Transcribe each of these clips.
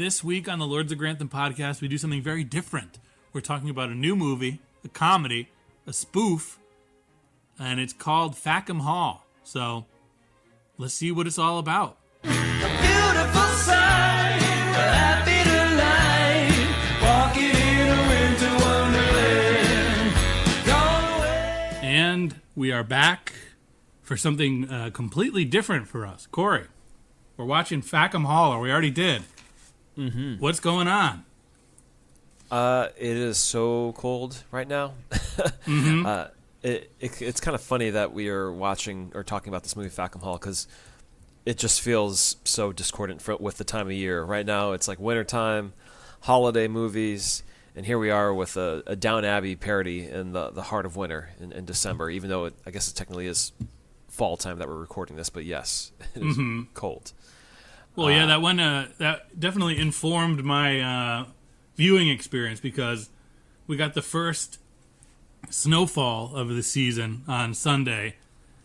this week on the Lords of Grantham podcast, we do something very different. We're talking about a new movie, a comedy, a spoof, and it's called Fackham Hall. So, let's see what it's all about. A beautiful sight, we're happy tonight, walking in a winter wonderland. Gone away. And we are back for something completely different for us. Corey, we're watching Fackham Hall, or we already did. Mm-hmm. What's going on? It is so cold right now. Mm-hmm. It's kind of funny that we are watching or talking about this movie Fackham Hall because it just feels so discordant with the time of year. Right now it's like wintertime, holiday movies, and here we are with a Down Abbey parody in the heart of winter in December, even though I guess it technically is fall time that we're recording this, but yes, it is cold. Well, yeah, that one that definitely informed my viewing experience because we got the first snowfall of the season on Sunday.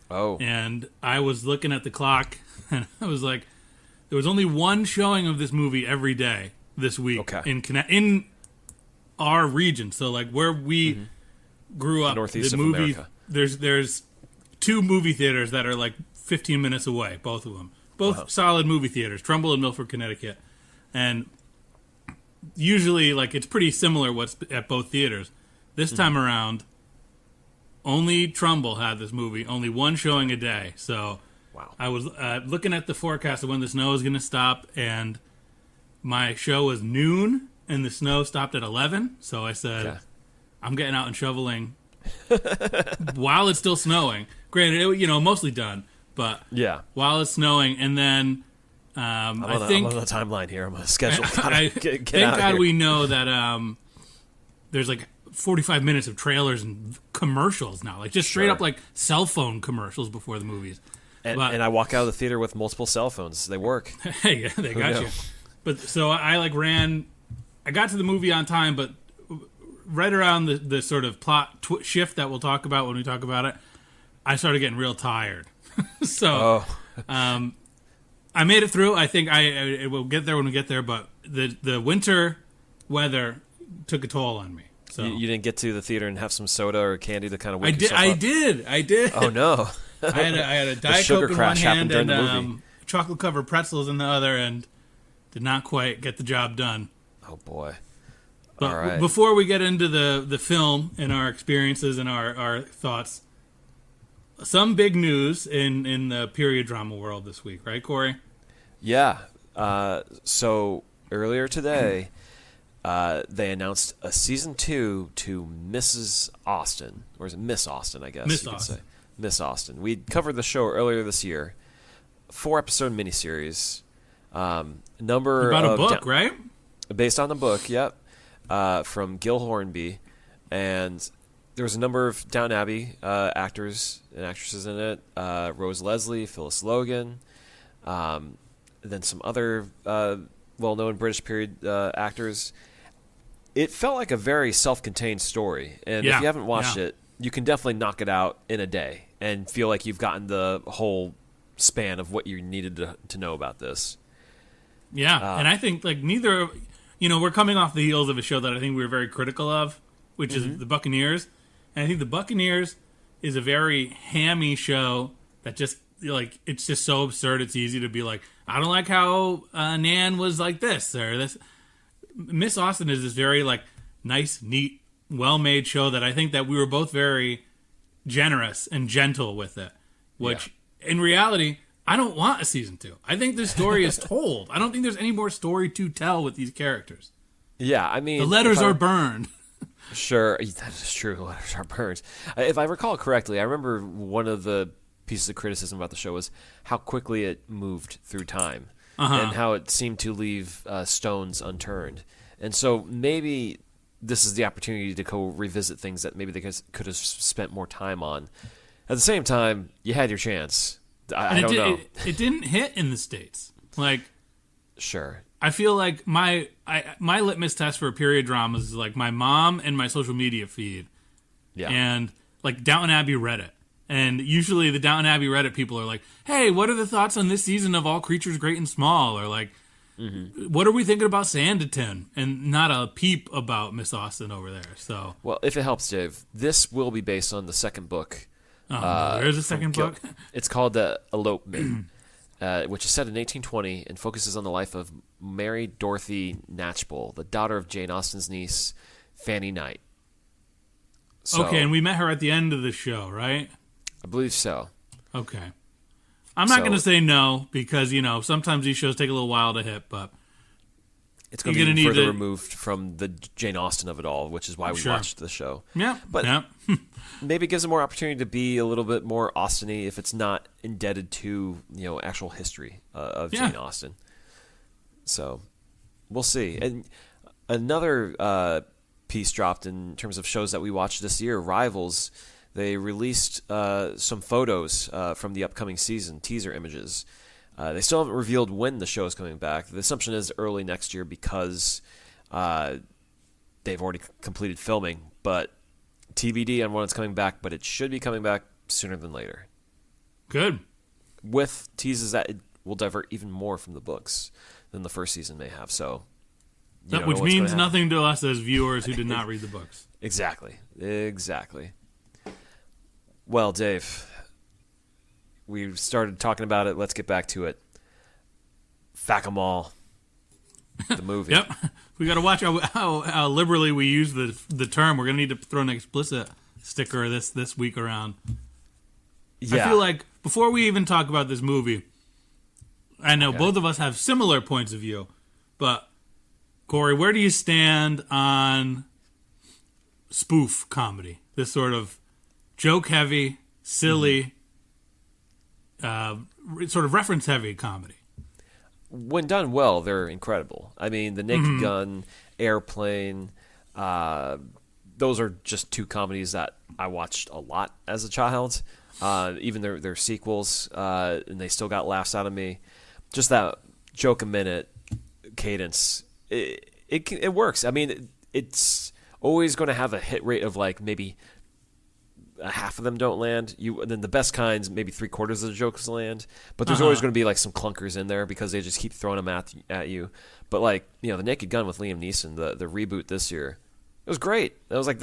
Oh. And I was looking at the clock, and I was like, there was only one showing of this movie every day this week in our region. So, like, where we grew up, Northeast the of movie, America. There's two movie theaters that are, like, 15 minutes away, both of them. Both solid movie theaters, Trumbull and Milford, Connecticut. And usually, like, it's pretty similar what's at both theaters. This time around, only Trumbull had this movie, only one showing a day. So wow. I was looking at the forecast of when the snow was going to stop, and my show was noon, and the snow stopped at 11. So I said, I'm getting out and shoveling while it's still snowing. Granted, mostly done, but while it's snowing, and then I'm on the timeline here. I'm on a schedule. Thank God we know that there's like 45 minutes of trailers and commercials now, like just straight up like cell phone commercials before the movies. And I walk out of the theater with multiple cell phones. They work. Hey, they got you. But so I got to the movie on time, but right around the sort of plot shift that we'll talk about when we talk about it, I started getting real tired. So I made it through. I think I will get there when we get there, but the winter weather took a toll on me. So you didn't get to the theater and have some soda or candy to kind of wake yourself up? I did. Oh, no. I had a Diet Coke in one hand and chocolate-covered pretzels in the other, and did not quite get the job done. Oh, boy. But all right. Before we get into the film and our experiences and our thoughts, some big news in the period drama world this week, right, Corey? Yeah. So earlier today, they announced a season 2 to Mrs. Austen, or is it Miss Austen? I guess Miss you Austen. could say Miss Austen. We covered the show earlier this year, 4-episode miniseries. Number about of a book, right? Based on the book, yep. From Gil Hornby, and there was a number of Down Abbey actors and actresses in it. Rose Leslie, Phyllis Logan, then some other well-known British period actors. It felt like a very self-contained story, and if you haven't watched it, you can definitely knock it out in a day and feel like you've gotten the whole span of what you needed to know about this. Yeah, and I think like neither, we're coming off the heels of a show that I think we were very critical of, which is The Buccaneers, and I think The Buccaneers is a very hammy show that just like it's just so absurd. It's easy to be like, I don't like how Nan was like this or this. Miss Austen is this very like nice, neat, well-made show that I think that we were both very generous and gentle with it. Which in reality, I don't want a season 2. I think this story is told. I don't think there's any more story to tell with these characters. Yeah, I mean, the letters are burned. Sure, that is true. The letters are burned. If I recall correctly, I remember one of the pieces of criticism about the show was how quickly it moved through time and how it seemed to leave stones unturned. And so maybe this is the opportunity to go revisit things that maybe they could have spent more time on. At the same time, you had your chance. I don't know. It didn't hit in the States. Like, sure. I feel like my litmus test for period dramas is like my mom and my social media feed. Yeah. And like Downton Abbey Reddit. And usually the Downton Abbey Reddit people are like, hey, what are the thoughts on this season of All Creatures Great and Small? Or like, What are we thinking about Sanditon? And not a peep about Miss Austen over there. So, Well, if it helps, Dave, this will be based on the second book. no, there's a second book. It's called The Elopement, which is set in 1820 and focuses on the life of Mary Dorothy Knatchbull, the daughter of Jane Austen's niece, Fanny Knight. So, Okay, and we met her at the end of the show, right? I believe so. Okay. I'm not So- going to say no because, sometimes these shows take a little while to hit, but It's going You're to gonna be need further to- removed from the Jane Austen of it all, which is why we Sure. watched the show. yeah. But- yeah. Maybe it gives them more opportunity to be a little bit more Austen-y if it's not indebted to actual history of Yeah. Jane Austen. So we'll see. And another piece dropped in terms of shows that we watched this year, Rivals. They released some photos from the upcoming season, teaser images. They still haven't revealed when the show is coming back. The assumption is early next year because they've already completed filming, but TBD on when it's coming back, but it should be coming back sooner than later. Good. With teases that it will divert even more from the books than the first season may have. So, you don't know Which what's gonna means happen. nothing to us as viewers who did not read the books. Exactly. Well, Dave, we started talking about it. Let's get back to it. Fackham Hall, the movie. Yep. We got to watch how liberally we use the term. We're going to need to throw an explicit sticker this week around. Yeah. I feel like before we even talk about this movie, I know both of us have similar points of view, but Corey, where do you stand on spoof comedy? This sort of joke-heavy, silly, sort of reference-heavy comedy. When done well, they're incredible. I mean, The Naked Gun, Airplane, those are just two comedies that I watched a lot as a child. Even their sequels, and they still got laughs out of me. Just that joke a minute cadence, it works. I mean, it's always going to have a hit rate of like maybe half of them don't land. Then the best kinds, maybe 3/4 of the jokes land. But there's always going to be like some clunkers in there because they just keep throwing them at you. But like The Naked Gun with Liam Neeson, the reboot this year, it was great. I was like,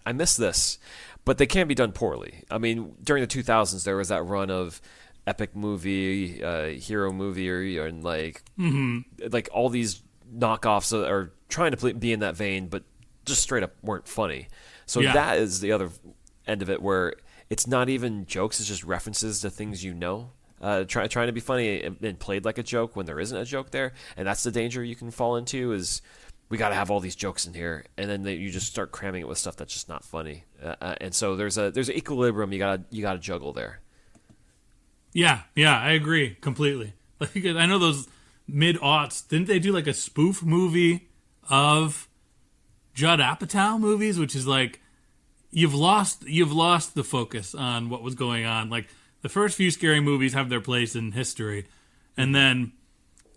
I miss this. But they can be done poorly. I mean, during the 2000s, there was that run of epic movie, hero movie, and like all these knockoffs that are trying to be in that vein, but just straight up weren't funny. So that is the other end of it, where it's not even jokes; it's just references to things trying to be funny and played like a joke when there isn't a joke there, and that's the danger you can fall into. Is we got to have all these jokes in here, and then you just start cramming it with stuff that's just not funny. And so there's an equilibrium you gotta juggle there. Yeah, I agree completely. Like, I know those mid-aughts, didn't they do like a spoof movie of Judd Apatow movies, which is like you've lost the focus on what was going on. Like the first few scary movies have their place in history, and then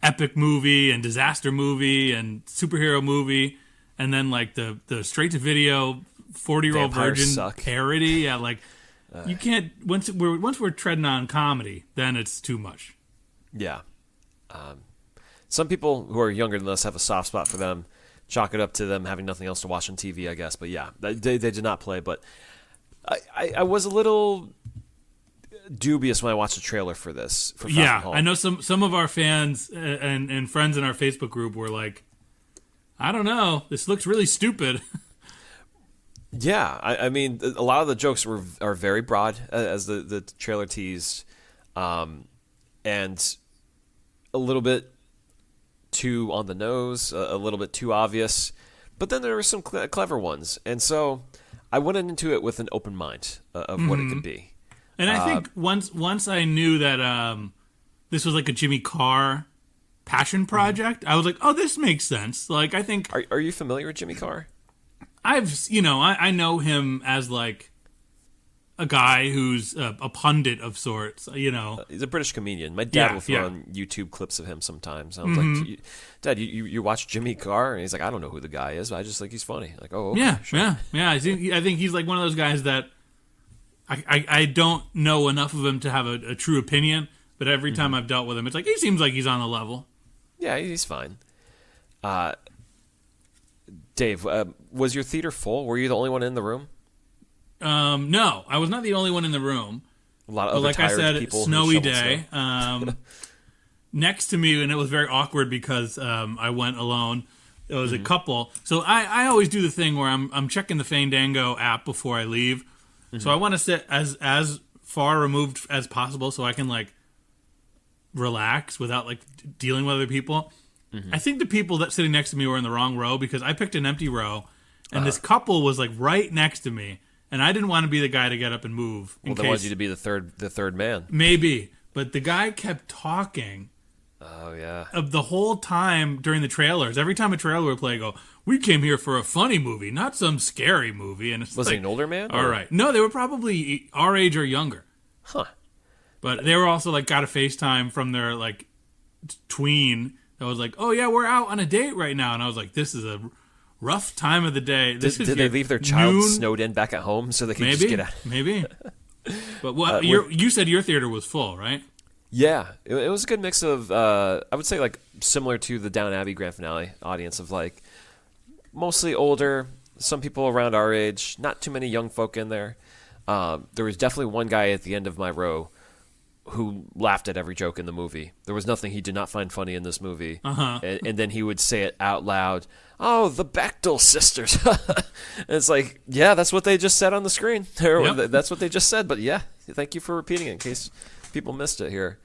epic movie and disaster movie and superhero movie, and then like the straight to video 40-year-old virgin suck. parody. Yeah, like you can't once we're treading on comedy, then it's too much. Yeah. Some people who are younger than us have a soft spot for them. Chalk it up to them having nothing else to watch on TV, I guess. But yeah, they did not play. But I was a little dubious when I watched the trailer for this. For Fackham Hall. I know some of our fans and friends in our Facebook group were like, I don't know, this looks really stupid. Yeah, I mean, a lot of the jokes are very broad, as the trailer teased, and a little bit too on the nose, a little bit too obvious. But then there were some clever ones, and so I went into it with an open mind of what it could be. And I think once I knew that this was like a Jimmy Carr passion project, I was like, oh, this makes sense. Like, I think Are you familiar with Jimmy Carr? I know him as like a guy who's a pundit of sorts, He's a British comedian. My dad will throw on YouTube clips of him sometimes. I was like, Dad, you watch Jimmy Carr? And he's like, I don't know who the guy is, but I just think he's funny. Like, oh, okay, sure. Yeah. I think he's like one of those guys that I don't know enough of him to have a true opinion, but every time I've dealt with him, it's like he seems like he's on the level. Yeah, he's fine. Dave, was your theater full? Were you the only one in the room? No, I was not the only one in the room. A lot of But other like I tired said, people. snowy who shoveled day. snow. Next to me, and it was very awkward because I went alone. It was a couple. So I always do the thing where I'm checking the Fandango app before I leave. So I want to sit as far removed as possible so I can like relax without like dealing with other people. I think the people that sitting next to me were in the wrong row because I picked an empty row, and this couple was like right next to me, and I didn't want to be the guy to get up and move. Well, they wanted you to be the third man. Maybe, but the guy kept talking. Oh yeah. Of the whole time during the trailers, every time a trailer would play, I go, "We came here for a funny movie, not some scary movie." And it's Was like, he an older man? All right, no, they were probably our age or younger. Huh. But they were also like got a FaceTime from their like tween that was like, "Oh yeah, we're out on a date right now," and I was like, "This is a rough time of the day." Did they leave their child snowed in back at home so they could just get out? Maybe. But what you said your theater was full, right? Yeah, it was a good mix of, I would say, like, similar to the Downton Abbey grand finale audience of, like, mostly older, some people around our age, not too many young folk in there. There was definitely one guy at the end of my row who laughed at every joke in the movie. There was nothing he did not find funny in this movie. And then he would say it out loud, "Oh, the Bechdel sisters." And it's like, yeah, that's what they just said on the screen. Yep. That's what they just said, but yeah, thank you for repeating it in case people missed it here.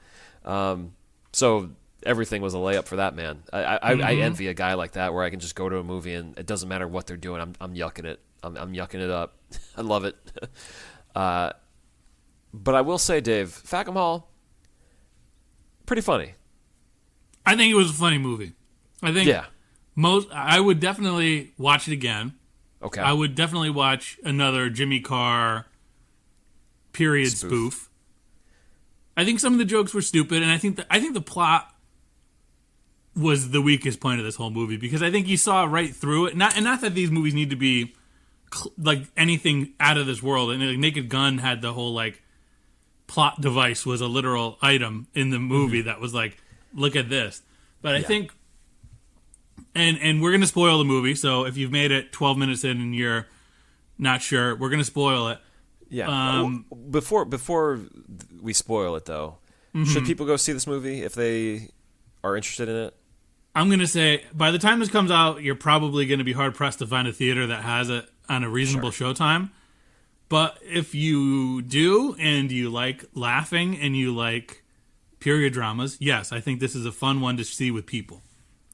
So everything was a layup for that man. I envy a guy like that where I can just go to a movie and it doesn't matter what they're doing. I'm yucking it. I'm yucking it up. I love it. But I will say, Dave, Fackham Hall, pretty funny. I think it was a funny movie. I think I would definitely watch it again. Okay. I would definitely watch another Jimmy Carr period spoof. I think some of the jokes were stupid, and I think the plot was the weakest point of this whole movie because I think you saw right through it. Not that these movies need to be like anything out of this world. And like, Naked Gun had the whole like plot device was a literal item in the movie that was like, look at this. But I think, and we're gonna spoil the movie. So if you've made it 12 minutes in and you're not sure, we're gonna spoil it. Yeah. Before we spoil it, though, should people go see this movie if they are interested in it? I'm going to say, by the time this comes out, you're probably going to be hard-pressed to find a theater that has it on a reasonable showtime. But if you do, and you like laughing, and you like period dramas, yes, I think this is a fun one to see with people.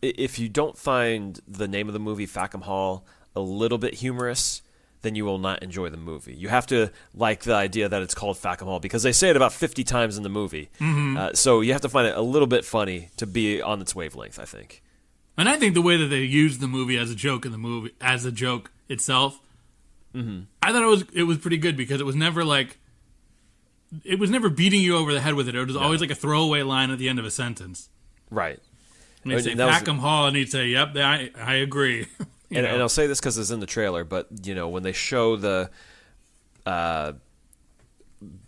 If you don't find the name of the movie, Fackham Hall, a little bit humorous, then you will not enjoy the movie. You have to like the idea that it's called Fackham Hall because they say it about 50 times in the movie. So you have to find it a little bit funny to be on its wavelength, I think. And I think the way that they used the movie as a joke in the movie, as a joke itself, I thought it was pretty good because it was never like, it was never beating you over the head with it. It was always like a throwaway line at the end of a sentence. Right. And they'd say Fackham Hall, and he'd say, "Yep, I agree." And I'll say this because it's in the trailer, but when they show the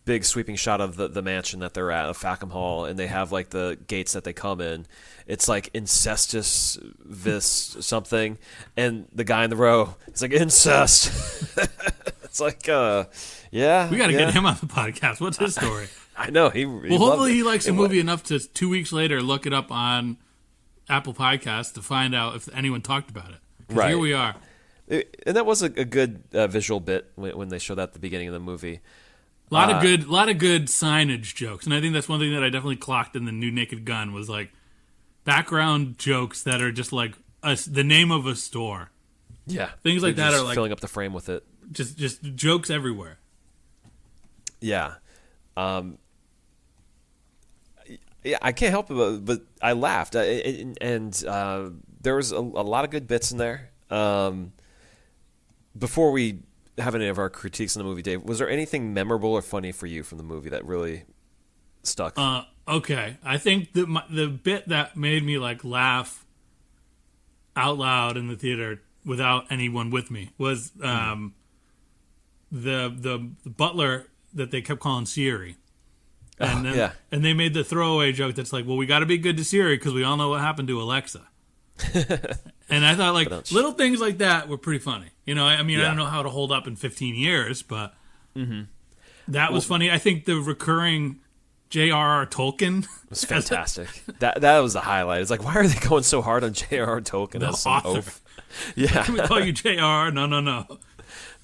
big sweeping shot of the mansion that they're at, of Fackham Hall, and they have like the gates that they come in, it's like incestus something, and the guy in the row is like incest. It's like, yeah, we got to get him on the podcast. What's his story? I know hopefully he likes the movie enough to 2 weeks later look it up on Apple Podcasts to find out if anyone talked about it. Right. Here we are. And that was a good visual bit when they showed that at the beginning of the movie. A lot of good signage jokes, and I think that's one thing that I definitely clocked in the new Naked Gun was like background jokes that are just like the name of a store. Yeah, things like that are like filling up the frame with it. Just jokes everywhere. Yeah. Yeah, I can't help it, but I laughed, and there was a lot of good bits in there. Before we have any of our critiques on the movie, Dave, was there anything memorable or funny for you from the movie that really stuck? Okay, I think the bit that made me like laugh out loud in the theater without anyone with me was the butler that they kept calling Siri. And then, yeah. and they made the throwaway joke that's like, well, we got to be good to Siri because we all know what happened to Alexa. And I thought, like, little things like that were pretty funny. You know, I mean, I don't know how to hold up in 15 years, but that was funny. I think the recurring J.R.R. Tolkien was fantastic. that was the highlight. It's like, why are they going so hard on J.R.R. Tolkien as some author. oaf? Yeah. Can we call you J.R.R.? No.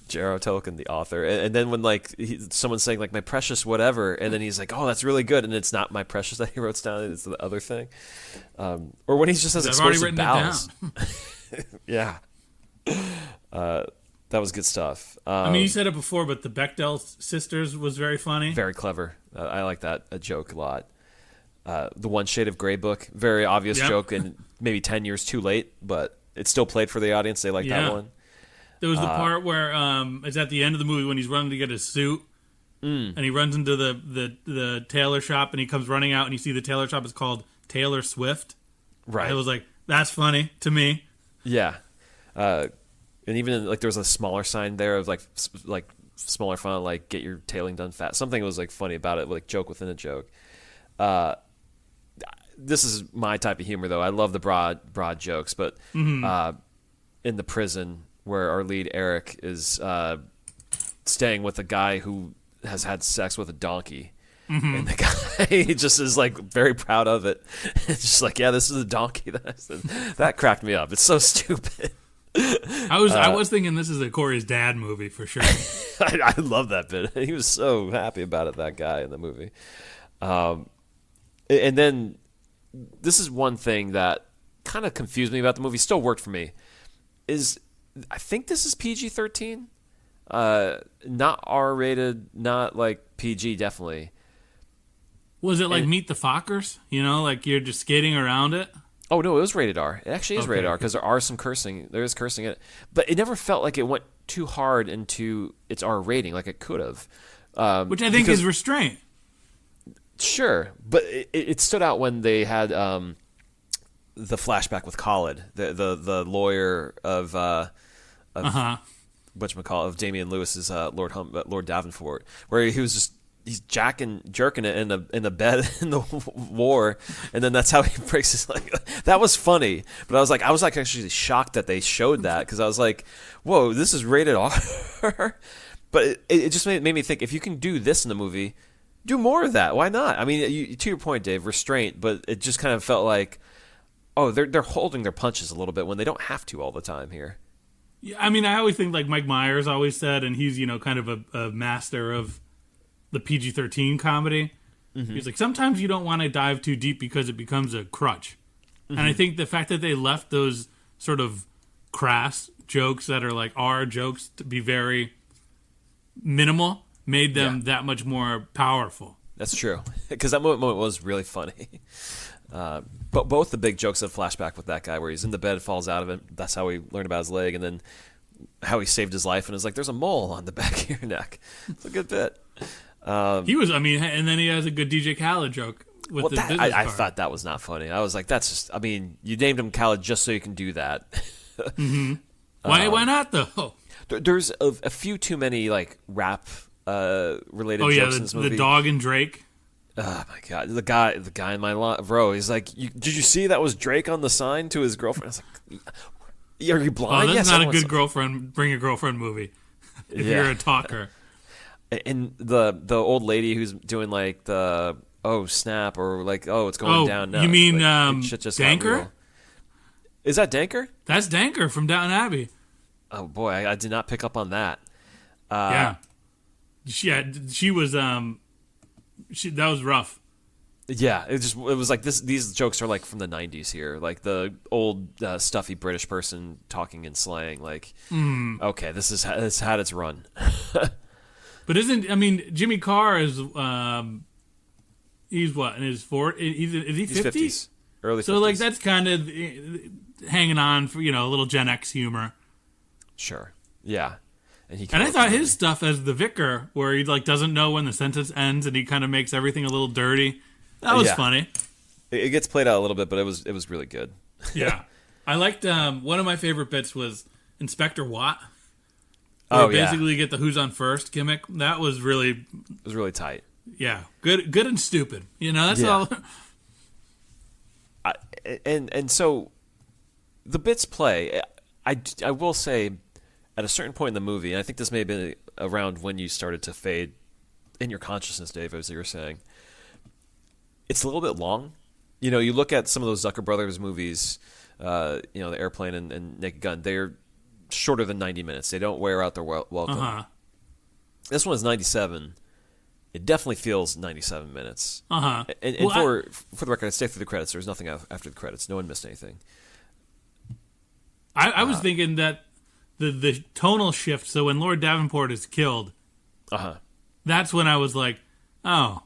J.R.R. Tolkien, the author. And then when, like, someone's saying, like, my precious whatever, and then he's like, oh, that's really good, and it's not my precious that he wrote down, it's the other thing. Or when he just has explosive bowels. Yeah. That was good stuff. I mean, you said it before, but the Bechdel sisters was very funny. Very clever. I like that joke a lot. The One Shade of Grey book, very obvious joke, and maybe 10 years too late, but it still played for the audience. They liked that one. There was the part where it's at the end of the movie when he's running to get his suit, and he runs into the tailor shop, and he comes running out, and you see the tailor shop is called Taylor Swift. Right. I was like, that's funny to me. Yeah. And even like there was a smaller sign there of like smaller font, like get your tailing done fast. Something was like funny about it, like joke within a joke. This is my type of humor though. I love the broad jokes, but in the prison where our lead Eric is staying with a guy who has had sex with a donkey. And the guy he just is like very proud of it. It's just like, yeah, this is a donkey. That cracked me up. It's so stupid. I was thinking this is a Corey's dad movie for sure. I love that bit. He was so happy about it, that guy in the movie. And then this is one thing that kind of confused me about the movie. Still worked for me. Is I think this is PG-13, not R-rated, not like PG, definitely. Was it like Meet the Fockers? You know, like you're just skating around it? Oh, no, it was rated R. It actually is rated R because there are some cursing. There is cursing in it. But it never felt like it went too hard into its R rating like it could have. Which I think is restraint. Sure. But it stood out when they had the flashback with Khalid, the lawyer of whatchamacallit, of Damian Lewis's Lord Davenport, where he was just he's jerking it in the bed in the war, and then that's how he breaks his leg. That was funny, but I was like actually shocked that they showed that because I was like, whoa, this is rated R. But it just made me think, if you can do this in the movie, do more of that. Why not? I mean, to your point, Dave, restraint, but it just kind of felt like, oh, they're holding their punches a little bit when they don't have to all the time here. Yeah, I mean, I always think like Mike Myers always said, and he's kind of a master of the PG-13 comedy. He's like, sometimes you don't want to dive too deep because it becomes a crutch. And I think the fact that they left those sort of crass jokes that are like R jokes to be very minimal made them that much more powerful. That's true, because that moment was really funny. But both the big jokes of flashback with that guy where he's in the bed, falls out of it, that's how we learned about his leg, and then how he saved his life and is like, there's a mole on the back of your neck. It's a good bit. He was, I mean, and then he has a good DJ Khaled joke with the business card. I thought that was not funny. I was like, that's just, I mean, you named him Khaled just so you can do that. Why not though? There's a few too many like rap related jokes in this movie. The dog and Drake. Oh my god, the guy in my row, he's like, did you see that was Drake on the sign to his girlfriend? I was like, are you blind? Oh, that's not a good bring a girlfriend movie if you're a talker. And the old lady who's doing like the snap, or like it's going down now. You mean like, shit just Danker? Is that Danker? That's Danker from Downton Abbey. Oh boy, I did not pick up on that. She was that was rough. Yeah, it was like this. These jokes are like from the 90s here, like the old stuffy British person talking in slang. Like, okay, this had its run. But Jimmy Carr is he's what in his 40s? Is he 50s? Early 50s. So like that's kind of hanging on for a little Gen X humor. Sure. Yeah. And I thought his stuff as the vicar, where he like doesn't know when the sentence ends, and he kind of makes everything a little dirty. That was funny. It gets played out a little bit, but it was really good. Yeah, I liked one of my favorite bits was Inspector Watt. Where basically get the who's on first gimmick. That was really tight. Yeah, good and stupid. That's Yeah. all. And so the bits play. I will say, at a certain point in the movie, and I think this may have been around when you started to fade in your consciousness, Dave, as you were saying, it's a little bit long. You look at some of those Zucker Brothers movies, the Airplane and Naked Gun, they're shorter than 90 minutes. They don't wear out their welcome. Uh-huh. This one is 97. It definitely feels 97 minutes. Uh-huh. And for the record, I stay through the credits. There's nothing after the credits. No one missed anything. I was thinking that the tonal shift, so when Lord Davenport is killed, that's when I was like, oh,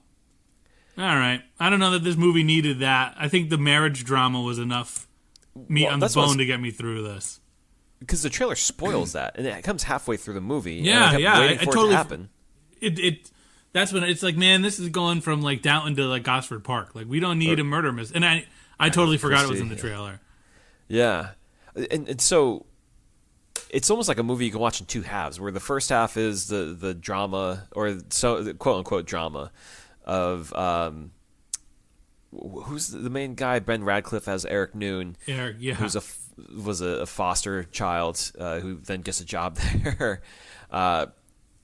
all right. I don't know that this movie needed that. I think the marriage drama was enough meat on the bone to get me through this. Because the trailer spoils that, and it comes halfway through the movie. Yeah, and I kept waiting for totally, it to happen. That's when it's like, man, this is going from like Downton to like Gosford Park. Like, we don't need a murder mystery. And I totally forgot it was in the trailer. Yeah, and so it's almost like a movie you can watch in two halves, where the first half is the drama, or the quote unquote drama of who's the main guy? Ben Radcliffe as Eric Noon. Eric, yeah, who's was a foster child who then gets a job there.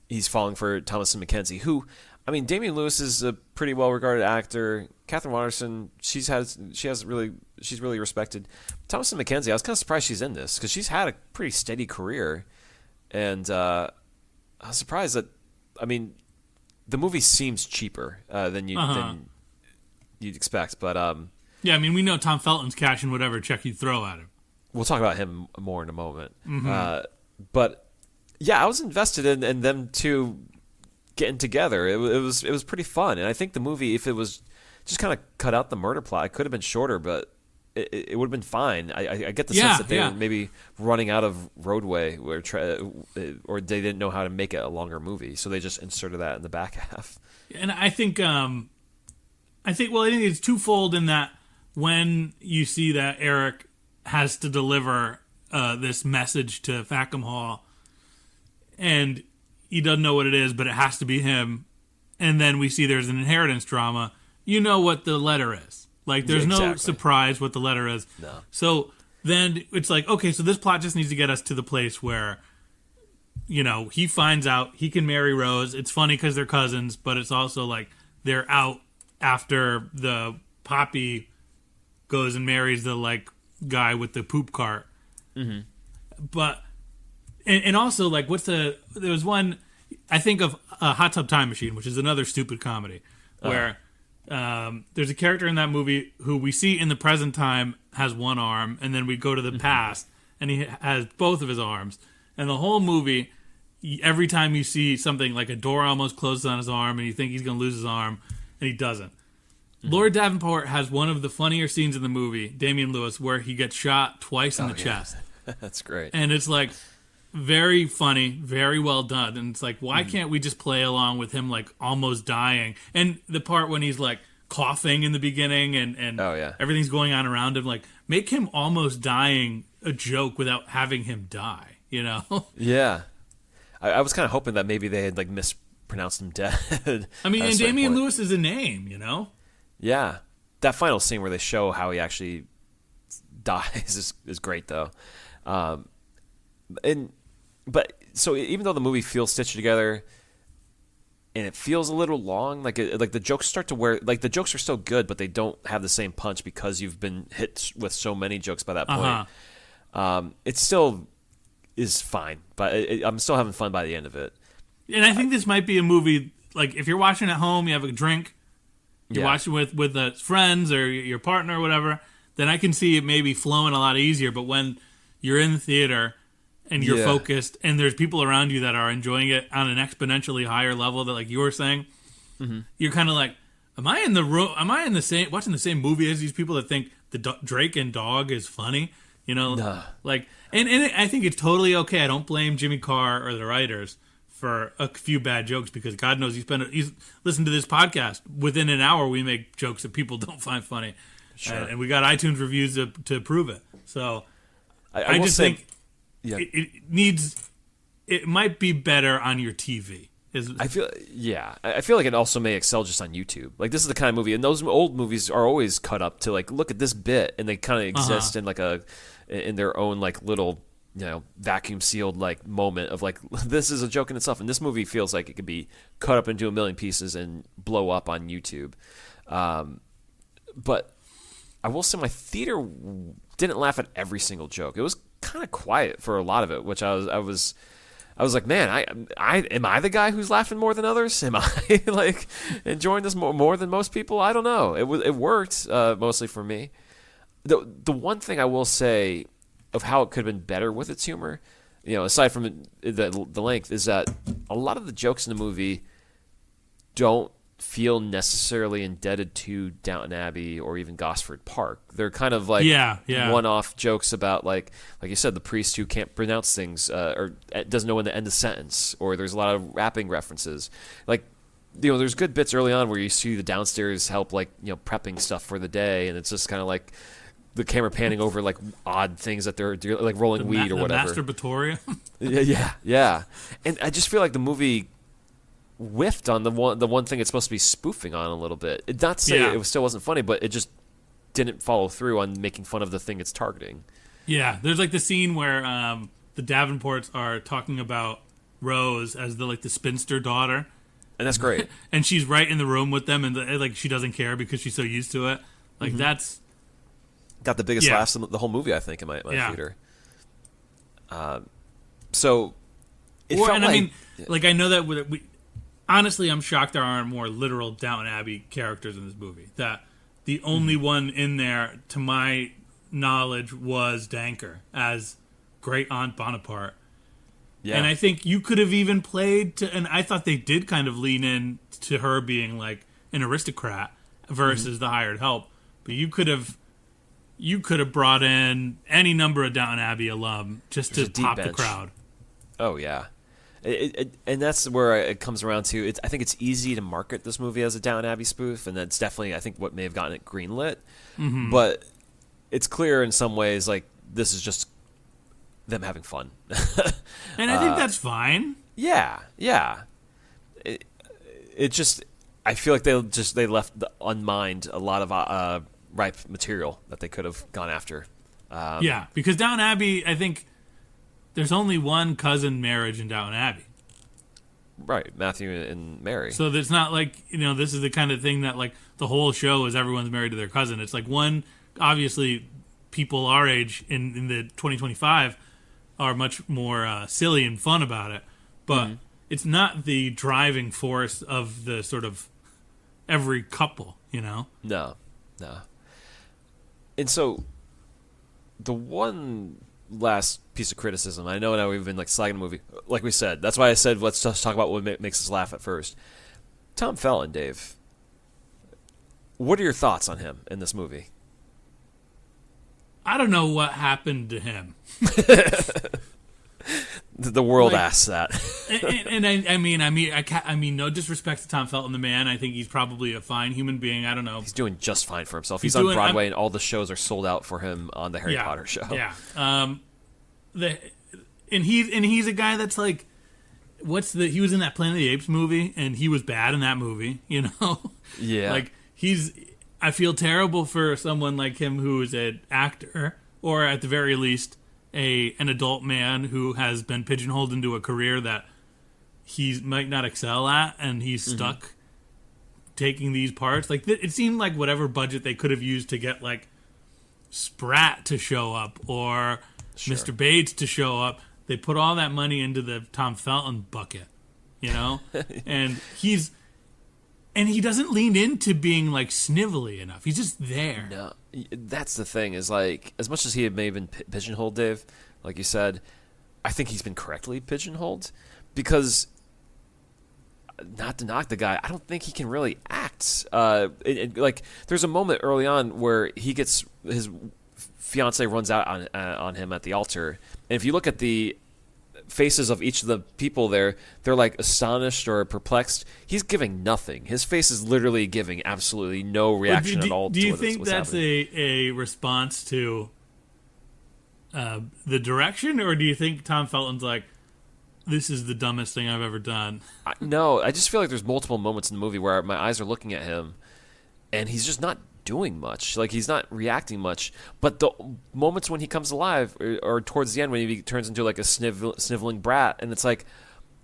He's falling for Thomasin McKenzie, who, I mean, Damian Lewis is a pretty well-regarded actor. Catherine Waterston, she's really respected. Thomasin McKenzie, I was kind of surprised she's in this, because she's had a pretty steady career, and I was surprised that, I mean, the movie seems cheaper than you'd expect, but yeah, I mean, we know Tom Felton's cashing whatever check you throw at him. We'll talk about him more in a moment, but. Yeah, I was invested in them two getting together. It was pretty fun, and I think the movie, if it was just kind of cut out the murder plot, it could have been shorter, but it would have been fine. I get the sense that they were maybe running out of roadway, or they didn't know how to make it a longer movie, so they just inserted that in the back half. And I think it's twofold in that when you see that Eric has to deliver this message to Fackham Hall, and he doesn't know what it is, but it has to be him. And then we see there's an inheritance drama. You know what the letter is. Like, there's no surprise what the letter is. No. So then it's like, okay, so this plot just needs to get us to the place where, he finds out he can marry Rose. It's funny because they're cousins, but it's also like they're out after the Poppy goes and marries the, like, guy with the poop cart. Mm-hmm. But... And also, like, there was one, I think of Hot Tub Time Machine, which is another stupid comedy, where there's a character in that movie who we see in the present time has one arm, and then we go to the past, and he has both of his arms. And the whole movie, every time you see something like a door almost closes on his arm, and you think he's going to lose his arm, and he doesn't. Lord Davenport has one of the funnier scenes in the movie, Damian Lewis, where he gets shot twice in the chest. That's great. And it's like... very funny, very well done. And it's like, why can't we just play along with him, like, almost dying? And the part when he's, like, coughing in the beginning and everything's going on around him, like, make him almost dying a joke without having him die, Yeah. I was kind of hoping that maybe they had, like, mispronounced him dead. I mean, and Damian Lewis is a name, Yeah. That final scene where they show how he actually dies is great, though. But so even though the movie feels stitched together, and it feels a little long, like the jokes start to wear, like, the jokes are still good, but they don't have the same punch because you've been hit with so many jokes by that point. It still is fine, but I'm still having fun by the end of it. And I think this might be a movie, like, if you're watching at home, you have a drink, you're watching with friends or your partner or whatever, then I can see it maybe flowing a lot easier. But when you're in the theater and you're focused, and there's people around you that are enjoying it on an exponentially higher level, that, like you were saying, you're kind of like, am I in the room? Am I in the same watching the same movie as these people that think the Drake and Dog is funny? Like, and I think it's totally okay. I don't blame Jimmy Carr or the writers for a few bad jokes, because God knows he's listened to this podcast. Within an hour, we make jokes that people don't find funny, and we got iTunes reviews to prove it. So I just think. Yeah. It might be better on your TV. I feel like it also may excel just on YouTube. Like this is the kind of movie, and those old movies are always cut up to like look at this bit, and they kind of exist in like in their own like little vacuum sealed like moment of like this is a joke in itself. And this movie feels like it could be cut up into a million pieces and blow up on YouTube. But I will say my theater didn't laugh at every single joke. It was kind of quiet for a lot of it, which I was like, man, am I the guy who's laughing more than others? Am I like enjoying this more than most people? I don't know. It worked mostly for me. The one thing I will say of how it could have been better with its humor, aside from the length, is that a lot of the jokes in the movie don't feel necessarily indebted to Downton Abbey or even Gosford Park. They're kind of like one-off jokes about like you said, the priest who can't pronounce things or doesn't know when to end a sentence, or there's a lot of rapping references. Like there's good bits early on where you see the downstairs help like prepping stuff for the day, and it's just kind of like the camera panning over like odd things that they're doing, like rolling weed or whatever. Masturbatorium. yeah. And I just feel like the movie whiffed on the one thing it's supposed to be spoofing on a little bit. Not to say it still wasn't funny, but it just didn't follow through on making fun of the thing it's targeting. Yeah, there's like the scene where the Davenports are talking about Rose as the spinster daughter, and that's great. And she's right in the room with them, and like she doesn't care because she's so used to it. Like that's got the biggest laughs in the whole movie, I think, in my theater. So it felt and like, I mean, like I know that we honestly, I'm shocked there aren't more literal Downton Abbey characters in this movie. That the only one in there, to my knowledge, was Danker as Great Aunt Bonaparte. Yeah. And I think you could have even played to, and I thought they did kind of lean in to her being like an aristocrat versus the hired help. But you could have brought in any number of Downton Abbey alum just to pop the crowd. Oh, yeah. And that's where it comes around to. I think it's easy to market this movie as a Downton Abbey spoof, and that's definitely, I think, what may have gotten it greenlit. Mm-hmm. But it's clear in some ways, like, this is just them having fun. And I think that's fine. Yeah. It just, I feel like they left unmined a lot of ripe material that they could have gone after. Because Downton Abbey, I think, there's only one cousin marriage in Downton Abbey. Right, Matthew and Mary. So it's not like, this is the kind of thing that, like, the whole show is everyone's married to their cousin. It's like obviously, people our age in the 2025 are much more silly and fun about it. But it's not the driving force of the sort of every couple, No. And so, the one last piece of criticism, I know now we've been like slagging the movie, like we said, that's why I said let's just talk about what makes us laugh at first. Tom Felton, Dave, what are your thoughts on him in this movie? I don't know what happened to him. The world asks that. and I mean, no disrespect to Tom Felton, the man. I think he's probably a fine human being. I don't know. He's doing just fine for himself. He's on Broadway, and all the shows are sold out for him on the Harry Potter show. Yeah. And he's a guy that's like, he was in that Planet of the Apes movie, and he was bad in that movie. Yeah. Like I feel terrible for someone like him who is an actor, or at the very least, an adult man who has been pigeonholed into a career that he might not excel at, and he's stuck taking these parts. Like, it seemed like whatever budget they could have used to get, like, Sprat to show up or Mr. Bates to show up, they put all that money into the Tom Felton bucket, and he doesn't lean into being, like, snivelly enough. He's just there. No, that's the thing, is, like, as much as he may have been pigeonholed, Dave, like you said, I think he's been correctly pigeonholed, because, not to knock the guy, I don't think he can really act. Like, there's a moment early on where he gets, his fiance runs out on him at the altar, and if you look at the faces of each of the people there, they're like astonished or perplexed. He's giving nothing. His face is literally giving absolutely no reaction at all. Do you think that's a response to the direction, or do you think Tom Felton's like, this is the dumbest thing I've ever done. No, I just feel like there's multiple moments in the movie where my eyes are looking at him, and he's just not doing much. Like, he's not reacting much. But the moments when he comes alive, or towards the end when he turns into like a sniveling brat, and it's like,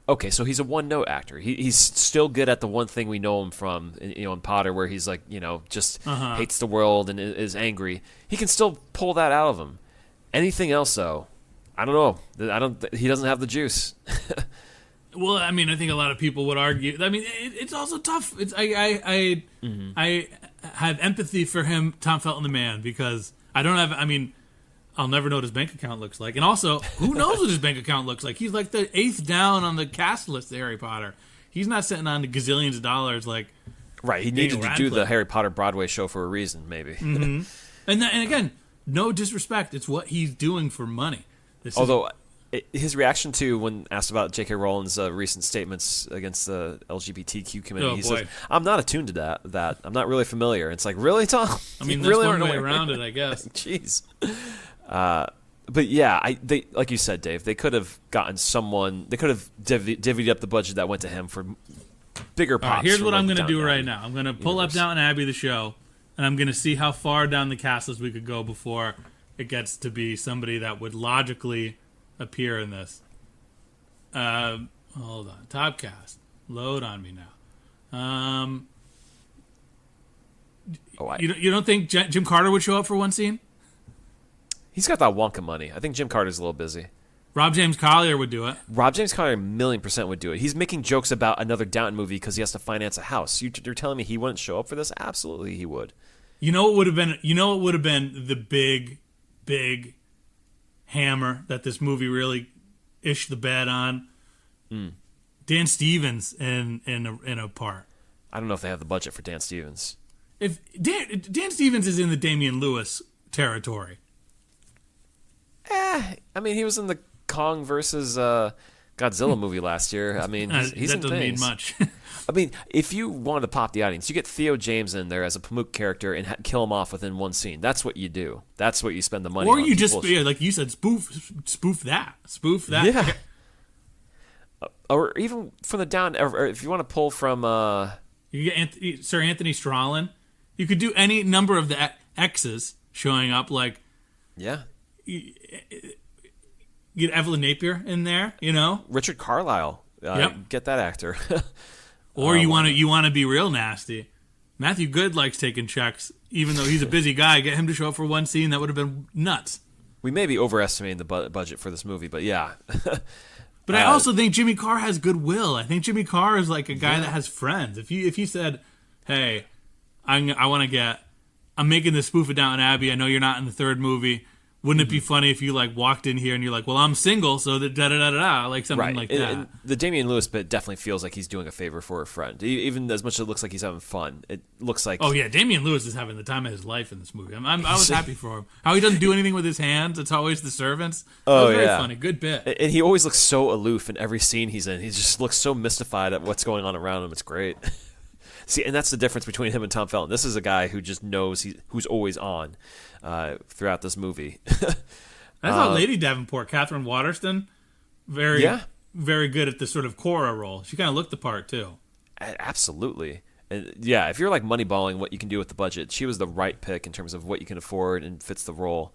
okay, so he's a one-note actor. He's still good at the one thing we know him from, in Potter, where he's like, just hates the world and is angry. He can still pull that out of him. Anything else, though, I don't know. He doesn't have the juice. Well, I mean, I think a lot of people would argue. I mean, it's also tough. I have empathy for him, Tom Felton the man, because I don't have. I mean, I'll never know what his bank account looks like, and also, who knows what his bank account looks like? He's like the 8th down on the cast list of Harry Potter. He's not sitting on gazillions of dollars like. Right, he needed to do the Harry Potter Broadway show for a reason, maybe. Mm-hmm. And again, no disrespect, it's what he's doing for money. Although his reaction to when asked about J.K. Rowling's recent statements against the LGBTQ community, he says, "I'm not attuned to that. I'm not really familiar." It's like, really, Tom? I mean, that's really one way around it, I guess. Jeez. But yeah, they like you said, Dave. They could have gotten someone. They could have divvied up the budget that went to him for bigger pops. Here's what I'm going to do right now. I'm going to pull up Downton Abbey, the show, and I'm going to see how far down the cast list we could go before it gets to be somebody that would logically appear in this. Hold on. Top cast. Load on me now. You don't think Jim Carter would show up for one scene? He's got that Wonka money. I think Jim Carter's a little busy. Rob James Collier would do it. Rob James Collier 1,000,000% would do it. He's making jokes about another Downton movie because he has to finance a house. You're telling me he wouldn't show up for this? Absolutely, he would. You know what would have been? You know what would have been the big hammer that this movie really ished the bed on? Dan Stevens in a part. I don't know if they have the budget for Dan Stevens. If Dan Stevens is in the Damian Lewis territory. I mean, he was in the Kong versus Godzilla movie last year. I mean, he's that in doesn't things. mean much. I mean, if you wanted to pop the audience, you get Theo James in there as a Pamuk character and kill him off within one scene. That's what you do. That's what you spend the money on. Or you just, like you said, spoof that. Yeah. Or even from the down, or if you want to pull from... You get Sir Anthony Strawlin. You could do any number of the X's showing up, like... Yeah. Get Evelyn Napier in there, Richard Carlisle. Get that actor. Or you want to be real nasty. Matthew Good likes taking checks, even though he's a busy guy. Get him to show up for one scene. That would have been nuts. We may be overestimating the budget for this movie, but yeah. But I also think Jimmy Carr has goodwill. I think Jimmy Carr is like a guy that has friends. If he said, "Hey, I'm making this spoof of Downton Abbey. I know you're not in the third movie. Wouldn't it be funny if you walked in here and you're like, well, I'm single, so da da da da, like something like that." And the Damian Lewis bit definitely feels like he's doing a favor for a friend, even as much as it looks like he's having fun. It looks like Damian Lewis is having the time of his life in this movie. I was happy for him. How he doesn't do anything with his hands; it's always the servants. That was very funny, good bit. And he always looks so aloof in every scene he's in. He just looks so mystified at what's going on around him. It's great. See, and that's the difference between him and Tom Felton. This is a guy who just knows who's always on throughout this movie. I thought Lady Davenport, Catherine Waterston, very good at this sort of Cora role. She kind of looked the part, too. Absolutely. And yeah, if you're moneyballing what you can do with the budget, she was the right pick in terms of what you can afford and fits the role.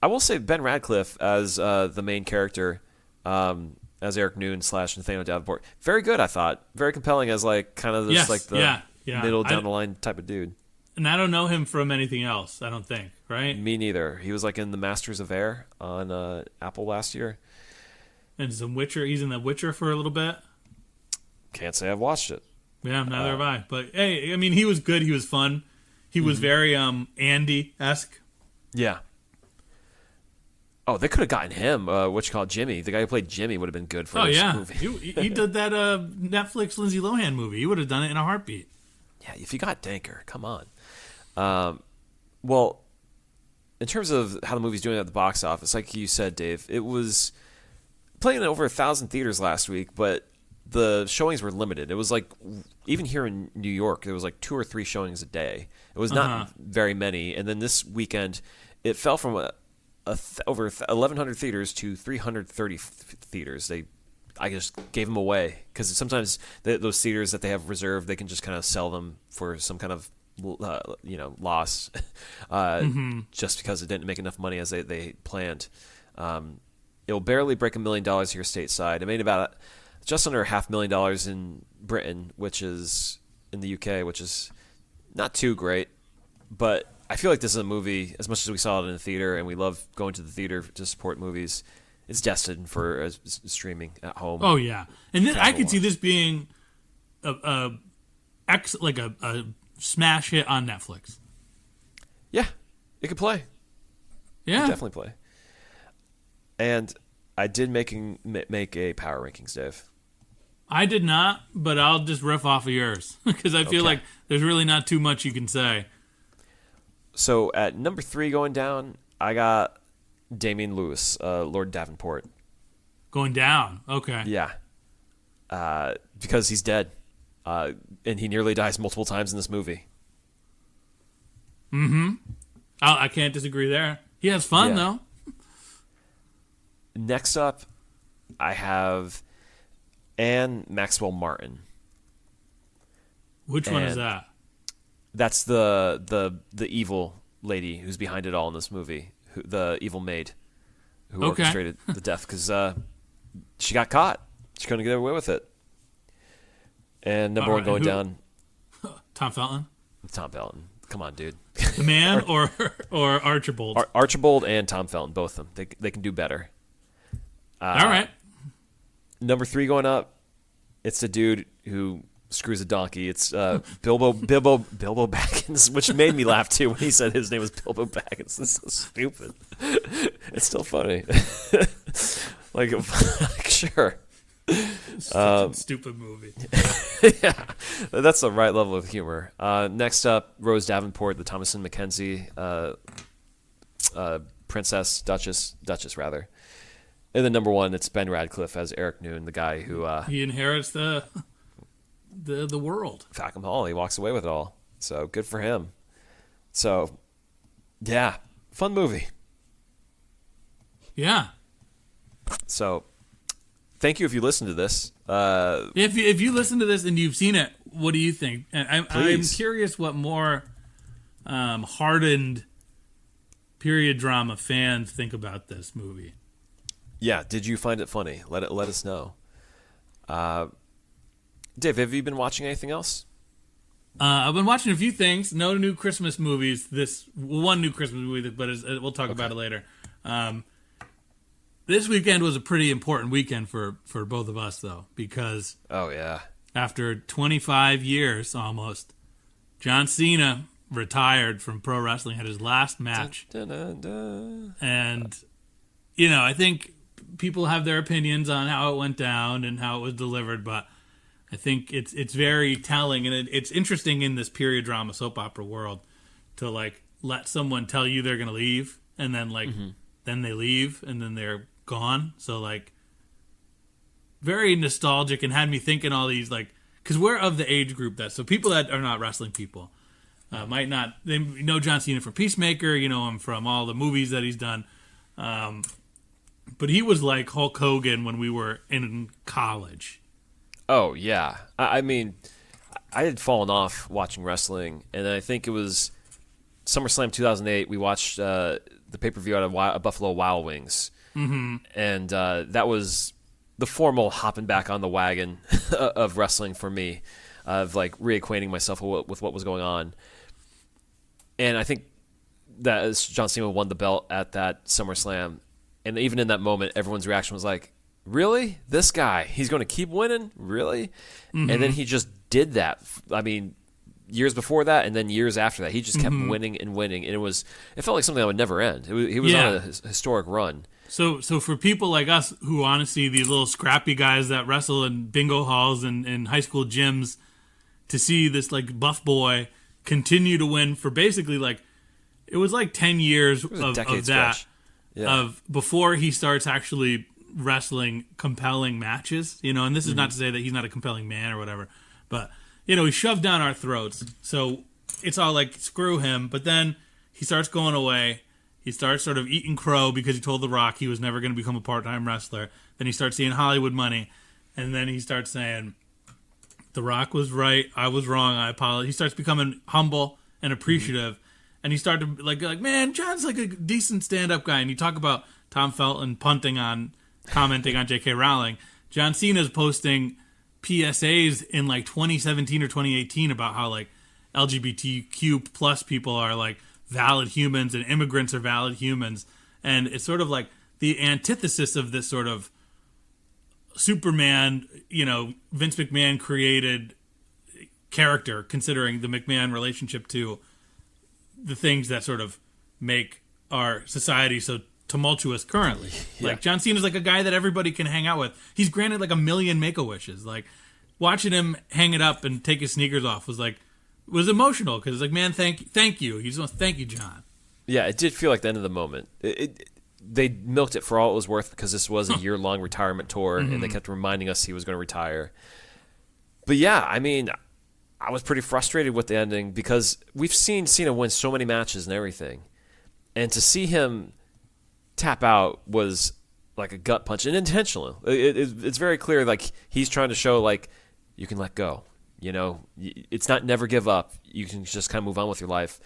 I will say Ben Radcliffe as the main character, as Eric Noon / Nathaniel Davenport, very good, I thought. Very compelling as the middle down the line type of dude. And I don't know him from anything else, I don't think, right? Me neither. He was in The Masters of Air on Apple last year. And some Witcher. He's in The Witcher for a little bit. Can't say I've watched it. Yeah, neither have I. But hey, I mean, he was good. He was fun. He was very Andy-esque. Yeah. Oh, they could have gotten him. Jimmy. The guy who played Jimmy would have been good for this movie. He did that Netflix Lindsay Lohan movie. He would have done it in a heartbeat. Yeah, if you got Danker, come on. Well, in terms of how the movie's doing at the box office, like you said, Dave, it was playing in over 1,000 theaters last week, but the showings were limited. It was even here in New York, there was 2 or 3 showings a day. It was not very many. And then this weekend, it fell from over 1,100 theaters to 330 theaters. They I just gave them away because sometimes those theaters that they have reserved, they can just kind of sell them for some kind of loss, just because it didn't make enough money as they planned. It will barely break $1 million here stateside. It made about just under $500,000 in Britain, which is in the UK, which is not too great. But I feel like this is a movie, as much as we saw it in the theater, and we love going to the theater to support movies, it's destined for streaming at home. Oh yeah, and I could see this being a smash hit on Netflix. Yeah, it could play. Yeah, it definitely play. And I did make a power rankings, Dave. I did not, but I'll just riff off of yours because I feel like there's really not too much you can say. So at number 3 going down, I got Damian Lewis, Lord Davenport. Going down, okay. Yeah, because he's dead, and he nearly dies multiple times in this movie. Mm-hmm. I can't disagree there. He has fun, though. Next up, I have Anne Maxwell Martin. Which one is that? That's the evil lady who's behind it all in this movie, the evil maid who orchestrated the death, because she got caught. She couldn't get away with it. And number one going down. Tom Felton? Tom Felton. Come on, dude. The man or Archibald? Archibald and Tom Felton, both of them. They can do better. All right. Number 3 going up, it's the dude who screws a donkey. It's Bilbo Baggins, which made me laugh too when he said his name was Bilbo Baggins. This is so stupid. It's still funny. like sure. Such a stupid movie. Yeah, that's the right level of humor. Next up, Rose Davenport, the Thomasin Mackenzie princess, Duchess rather. And then number 1, it's Ben Radcliffe as Eric Noon, the guy who he inherits the world. Fackham Hall. He walks away with it all. So good for him. So yeah, fun movie. Yeah. So thank you if you listen to this. If you listen to this and you've seen it, what do you think? And I'm curious what more hardened period drama fans think about this movie. Yeah, did you find it funny? Let us know. Dave, have you been watching anything else? I've been watching a few things. No new Christmas movies. One new Christmas movie, but we'll talk about it later. This weekend was a pretty important weekend for both of us, though, because after 25 years almost, John Cena retired from pro wrestling, had his last match. Dun, dun, dun, dun. And, I think people have their opinions on how it went down and how it was delivered, but I think it's very telling, and it's interesting in this period drama soap opera world to let someone tell you they're gonna leave, and then then they leave, and then they're gone. So very nostalgic, and had me thinking all these because we're of the age group so people that are not wrestling people might not. They know John Cena from Peacemaker, him from all the movies that he's done. But he was like Hulk Hogan when we were in college. Oh, yeah. I mean, I had fallen off watching wrestling, and then I think it was SummerSlam 2008. We watched the pay-per-view out of Buffalo Wild Wings. Mm-hmm. And that was the formal hopping back on the wagon of wrestling for me, of reacquainting myself with what was going on. And I think that John Cena won the belt at that SummerSlam. And even in that moment, everyone's reaction was like, really? This guy, he's going to keep winning? Really? Mm-hmm. And then he just did that. I mean, years before that and then years after that, he just kept winning and winning. And it felt like something that would never end. He was on a historic run. So for people like us who want to see these little scrappy guys that wrestle in bingo halls and high school gyms, to see this buff boy continue to win for basically it was 10 years of that. Stretch. Yeah. Of before he starts actually wrestling compelling matches, and this is not to say that he's not a compelling man or whatever, but he shoved down our throats, so it's all screw him. But then he starts going away, he starts sort of eating crow because he told The Rock he was never going to become a part-time wrestler. Then he starts seeing Hollywood money, And then he starts saying, The Rock was right, I was wrong, I apologize. He starts becoming humble and appreciative. And he started like, man, John's like a decent stand-up guy. And you talk about Tom Felton commenting on J.K. Rowling. John Cena's posting PSAs in like 2017 or 2018 about how like LGBTQ plus people are like valid humans and immigrants are valid humans. And it's sort of like the antithesis of this sort of Superman, Vince McMahon created character, considering the McMahon relationship to the things that sort of make our society so tumultuous currently. Yeah. Like John Cena's like a guy that everybody can hang out with. He's granted like 1 million Make-A-Wishes. Like watching him hang it up and take his sneakers off was emotional because it's like, man, thank you. He just wants thank you, John. Yeah, it did feel like the end of the moment. They milked it for all it was worth because this was a year-long retirement tour, and they kept reminding us he was going to retire. But yeah, I mean, I was pretty frustrated with the ending because we've seen Cena win so many matches and everything. And to see him tap out was like a gut punch, and intentional. It's very clear, like, he's trying to show, like, you can let go. It's not never give up. You can just kind of move on with your life.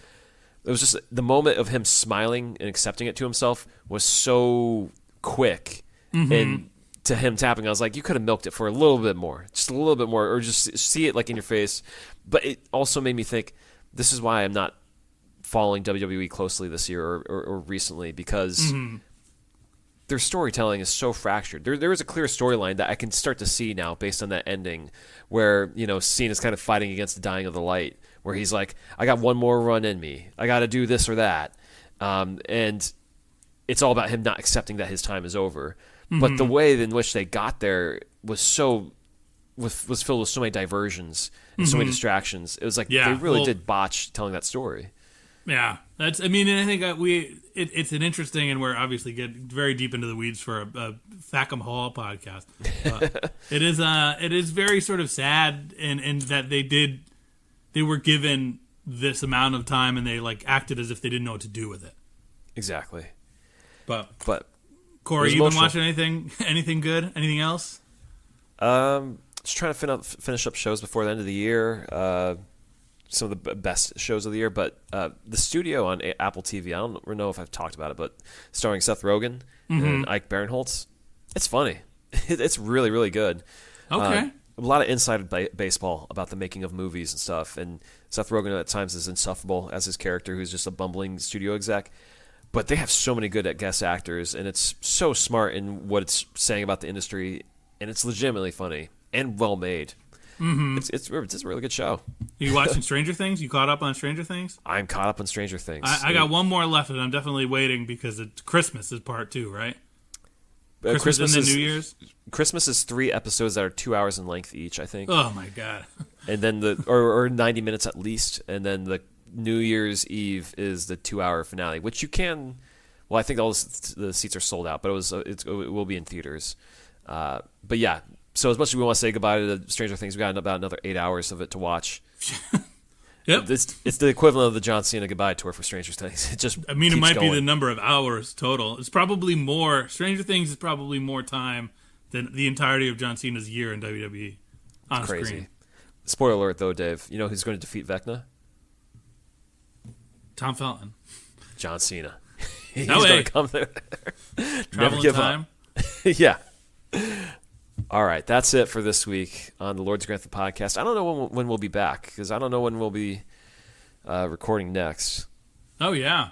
It was just the moment of him smiling and accepting it to himself was so quick. And to him tapping, I was like, you could have milked it for a little bit more, just a little bit more, or just see it like in your face. But it also made me think, this is why I'm not following WWE closely this year or recently, because their storytelling is so fractured. There is a clear storyline that I can start to see now based on that ending where, Cena's kind of fighting against the dying of the light, where he's like, I got one more run in me. I got to do this or that. And it's all about him not accepting that his time is over. But the way in which they got there was filled with so many diversions and so many distractions. It was like they really did botch telling that story. Yeah, and I think it's an interesting, and we're obviously getting very deep into the weeds for a Fackham Hall podcast. It is very sort of sad in that they were given this amount of time and they like acted as if they didn't know what to do with it. Exactly. But you Corey, been watching anything good? Anything else? Just trying to finish up shows before the end of the year. Some of the best shows of the year, but The Studio on Apple TV, I don't know if I've talked about it, but starring Seth Rogen and Ike Barinholtz. It's funny. It's really, really good. Okay. A lot of inside baseball about the making of movies and stuff, and Seth Rogen at times is insufferable as his character, who's just a bumbling studio exec. But they have so many good guest actors, and it's so smart in what it's saying about the industry, and it's legitimately funny and well made. It's a really good show. You watching Stranger Things? You caught up on Stranger Things? I'm caught up on Stranger Things. I got one more left, and I'm definitely waiting because Christmas is part 2, right? Christmas and then New Year's? Christmas is 3 episodes that are 2 hours in length each, I think. Oh, my God. And then or 90 minutes at least, and then the New Year's Eve is the 2-hour finale, which you can. Well, I think all the seats are sold out, but it will be in theaters. But yeah, so as much as we want to say goodbye to the Stranger Things, we got about another 8 hours of it to watch. Yep, it's the equivalent of the John Cena goodbye tour for Stranger Things. It might be the number of hours total. It's probably more. Stranger Things is probably more time than the entirety of John Cena's year in WWE on crazy screen. Spoiler alert, though, Dave. You know who's going to defeat Vecna? Tom Felton. John Cena. He's no way. going to come there. Never give time. up. Yeah. All right, that's it for this week on the Lords of Grantham podcast. I don't know when we'll be back, because I don't know when we'll be recording next. Oh, yeah.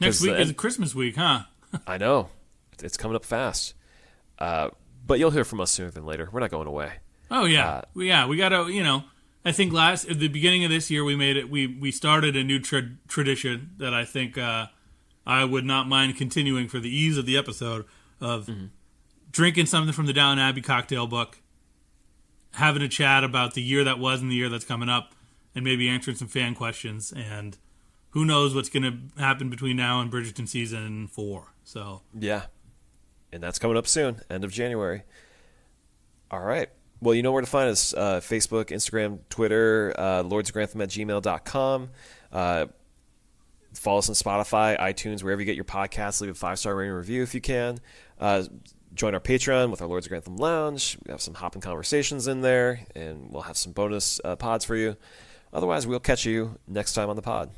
Next week is Christmas week, huh? I know. It's coming up fast. But you'll hear from us sooner than later. We're not going away. Oh, yeah. We got to, I think at the beginning of this year, we made it. We started a new tradition that I think I would not mind continuing for the ease of the episode of drinking something from the Downton Abbey cocktail book, having a chat about the year that was and the year that's coming up, and maybe answering some fan questions. And who knows what's going to happen between now and Bridgerton season 4. So yeah, and that's coming up soon, end of January. All right. Well, you know where to find us. Facebook, Instagram, Twitter, lordsofgrantham@gmail.com. Follow us on Spotify, iTunes, wherever you get your podcasts. Leave a 5-star rating and review if you can. join our Patreon with our Lords of Grantham Lounge. We have some hopping conversations in there, and we'll have some bonus pods for you. Otherwise, we'll catch you next time on the pod.